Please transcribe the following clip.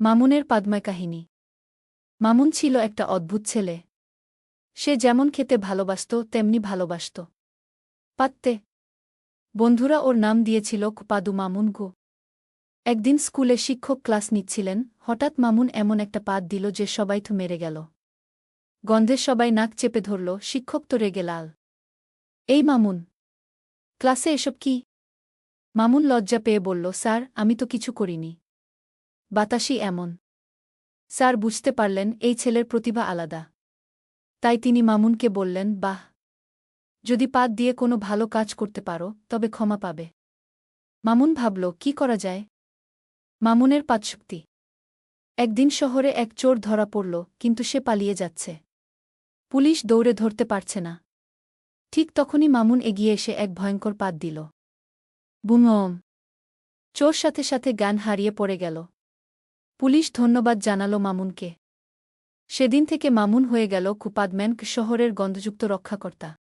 মামুনের পাদময় কাহিনী। মামুন ছিল একটা অদ্ভুত ছেলে। সে যেমন খেতে ভালোবাসত তেমনি ভালোবাসত পাততে। বন্ধুরা ওর নাম দিয়েছিল পাদু মামুন গো। একদিন স্কুলে শিক্ষক ক্লাস নিচ্ছিলেন, হঠাৎ মামুন এমন একটা পাত দিল যে সবাই থু মেরে গেল। গন্ধে সবাই নাক চেপে ধরল, শিক্ষক তো রেগে লাল। এই মামুন, ক্লাসে এসব কি? মামুন লজ্জা পেয়ে বলল, স্যার আমি তো কিছু করিনি। বাতাসই এমন। স্যার বুঝতে পারলেন এই ছেলের প্রতিভা আলাদা। তাই তিনি মামুনকে বললেন, বাহ, যদি পাত দিয়ে কোনো ভালো কাজ করতে পারো তবে ক্ষমা পাবে। মামুন ভাবল, কি করা যায়। মামুনের পাদশক্তি। একদিন শহরে এক চোর ধরা পড়ল, কিন্তু সে পালিয়ে যাচ্ছে। পুলিশ দৌড়ে ধরতে পারছে না। ঠিক তখনই মামুন এগিয়ে এসে এক ভয়ঙ্কর পাত দিল। বুম! চোর সাথে সাথে জ্ঞান হারিয়ে পড়ে গেল। পুলিশ ধন্যবাদ জানালো মামুনকে। সেদিন থেকে মামুন হয়ে গেল কুপাদম্যান, শহরের গন্ধযুক্ত রক্ষাকর্তা।